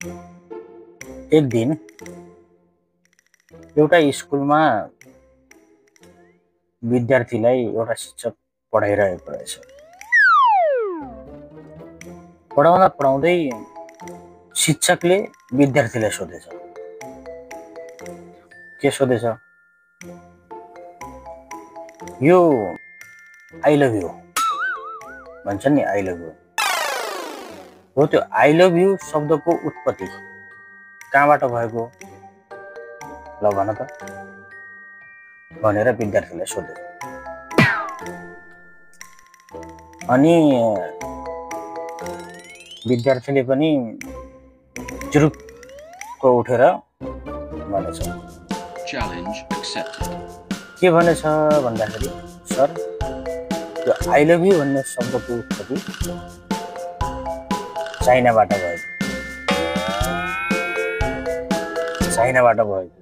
एक दिन एउटा स्कुलमा विद्यार्थीलाई एउटा शिक्षक पढाइरहेको रहेछ। पढाउँदा पढाउँदै शिक्षकले विद्यार्थीलाई सोधेछ। के सोधेछ? यो आई लभ यू भन्छ नि, आई लभ यू हो, त्यो आई लभ यू शब्दको उत्पत्ति कहाँबाट भएको ल भन त भनेर विद्यार्थीलाई सोधे। अनि विद्यार्थीले पनि जुरुक्क उठेर भनेछ, च्यालेन्ज एक्सेप्टेड। के भनेछ भन्दाखेरि, सर यो आई लभ यू भन्ने शब्दको उत्पत्ति चाइनाबाट भएको। चाइनाबाट भएको।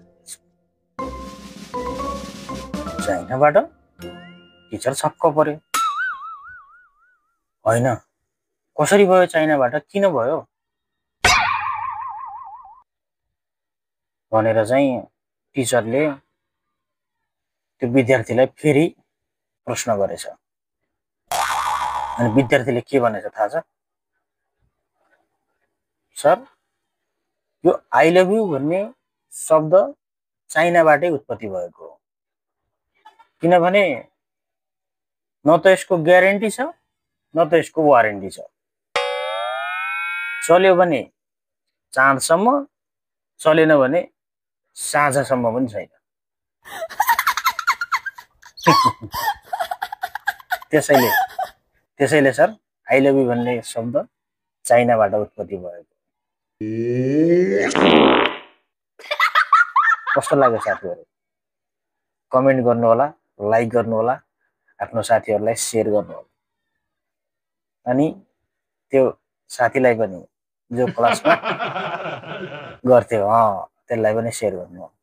चाइनाबाट? टिचर छक्क पर्यो। होइन, कसरी भयो चाइनाबाट, किन भयो भनेर चाहिँ टिचरले त्यो विद्यार्थीलाई फेरि प्रश्न गरेछ। अनि विद्यार्थीले के भनेछ थाहा छ? सर यो आई लभ यू भन्ने शब्द चाइनाबाटै उत्पत्ति भएको हो, किनभने न त यसको ग्यारेन्टी छ न त यसको वारेन्टी छ। चल्यो भने चाँदसम्म, चलेन भने साँझसम्म पनि छैन। त्यसैले सर आई लभ यू भन्ने शब्द चाइनाबाट उत्पत्ति भएको। कस्तो लाग्यो साथीहरु? कमेन्ट गर्नु होला, लाइक गर्नु होला, आफ्नो साथीहरुलाई शेयर गर्नु होला। अनि त्यो साथीलाई पनि जो क्लासमा गर्थ्यो त्यसलाई पनि शेयर गर्नु होला।